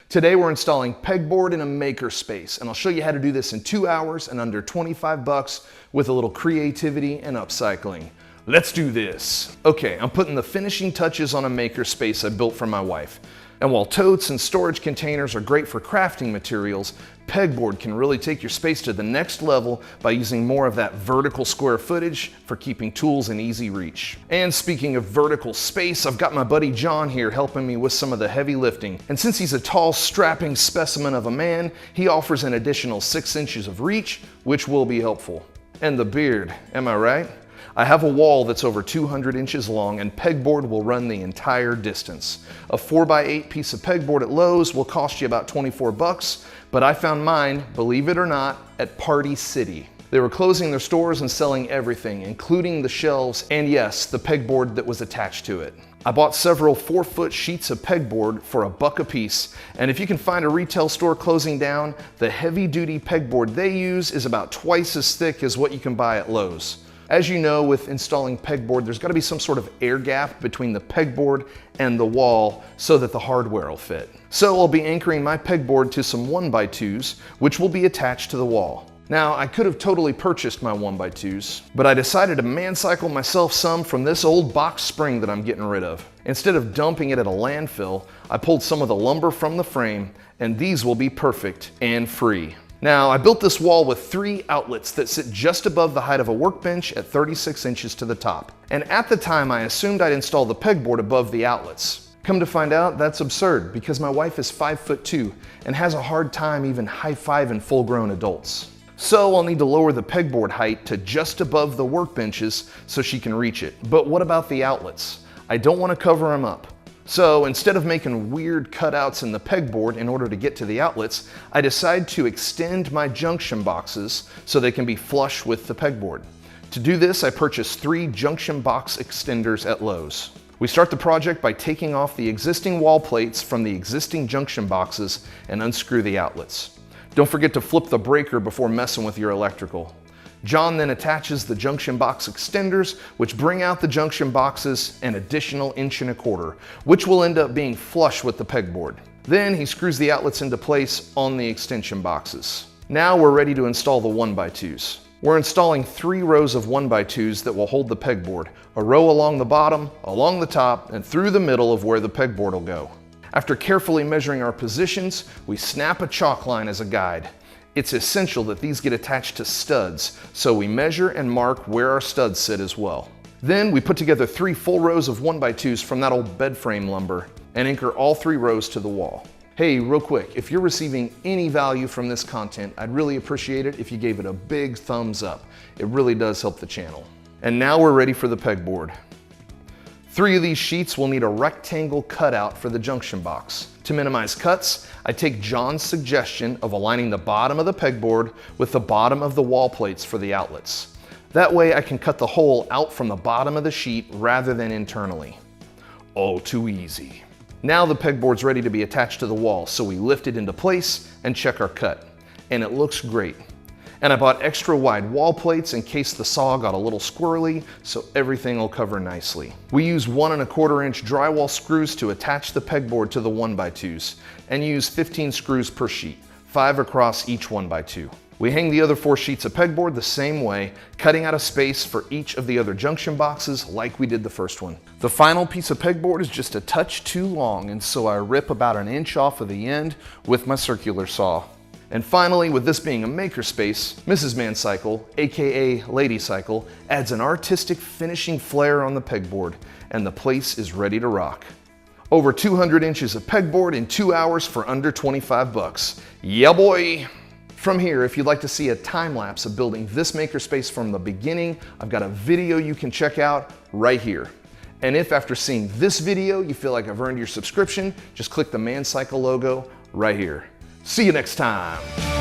Today we're installing Pegboard in a makerspace, and I'll show you how to do this in 2 hours and under 25 bucks with a little creativity and upcycling. Let's do this. Okay, I'm putting the finishing touches on a makerspace I built for my wife. And while totes and storage containers are great for crafting materials, Pegboard can really take your space to the next level by using more of that vertical square footage for keeping tools in easy reach. And speaking of vertical space, I've got my buddy John here helping me with some of the heavy lifting. And since he's a tall, strapping specimen of a man, he offers an additional 6 inches of reach, which will be helpful. And the beard, am I right? I have a wall that's over 200 inches long, and Pegboard will run the entire distance. A 4x8 piece of Pegboard at Lowe's will cost you about 24 bucks, but I found mine, believe it or not, at Party City. They were closing their stores and selling everything, including the shelves and yes, the Pegboard that was attached to it. I bought several 4-foot sheets of Pegboard for $1 a piece, and if you can find a retail store closing down, the heavy-duty Pegboard they use is about twice as thick as what you can buy at Lowe's. As you know, with installing Pegboard, there's got to be some sort of air gap between the Pegboard and the wall so that the hardware will fit. So I'll be anchoring my Pegboard to some 1x2s, which will be attached to the wall. Now, I could have totally purchased my 1x2s, but I decided to man-cycle myself some from this old box spring that I'm getting rid of. Instead of dumping it at a landfill, I pulled some of the lumber from the frame, and these will be perfect and free. Now, I built this wall with 3 outlets that sit just above the height of a workbench at 36 inches to the top. And at the time, I assumed I'd install the Pegboard above the outlets. Come to find out, that's absurd because my wife is 5'2" and has a hard time even high-fiving full-grown adults. So I'll need to lower the Pegboard height to just above the workbenches so she can reach it. But what about the outlets? I don't want to cover them up. So instead of making weird cutouts in the Pegboard in order to get to the outlets, I decide to extend my junction boxes so they can be flush with the Pegboard. To do this, I purchased 3 junction box extenders at Lowe's. We start the project by taking off the existing wall plates from the existing junction boxes and unscrew the outlets. Don't forget to flip the breaker before messing with your electrical. John then attaches the junction box extenders, which bring out the junction boxes an additional 1.25 inches, which will end up being flush with the Pegboard. Then he screws the outlets into place on the extension boxes. Now we're ready to install the 1x2s. We're installing 3 rows of 1x2s that will hold the Pegboard, a row along the bottom, along the top, and through the middle of where the Pegboard will go. After carefully measuring our positions, we snap a chalk line as a guide. It's essential that these get attached to studs, so we measure and mark where our studs sit as well. Then we put together 3 full rows of 1x2s from that old bed frame lumber and anchor all 3 rows to the wall. Hey, real quick, if you're receiving any value from this content, I'd really appreciate it if you gave it a big thumbs up. It really does help the channel. And now we're ready for the Pegboard. 3 of these sheets will need a rectangle cutout for the junction box. To minimize cuts, I take John's suggestion of aligning the bottom of the Pegboard with the bottom of the wall plates for the outlets. That way I can cut the hole out from the bottom of the sheet rather than internally. Oh, too easy. Now the Pegboard's ready to be attached to the wall, so we lift it into place and check our cut. And it looks great. And I bought extra wide wall plates in case the saw got a little squirrely, so everything will cover nicely. We use 1.25 inch drywall screws to attach the Pegboard to the 1x2s and use 15 screws per sheet, 5 across each 1x2. We hang the other 4 sheets of Pegboard the same way, cutting out a space for each of the other junction boxes like we did the first one. The final piece of Pegboard is just a touch too long, and so I rip about 1 inch off of the end with my circular saw. And finally, with this being a makerspace, Mrs. Man-Cycle, aka Lady Cycle, adds an artistic finishing flair on the Pegboard, and the place is ready to rock. Over 200 inches of Pegboard in 2 hours for under 25 bucks. Yeah boy! From here, if you'd like to see a time lapse of building this makerspace from the beginning, I've got a video you can check out right here. And if after seeing this video you feel like I've earned your subscription, just click the Man-Cycle logo right here. See you next time.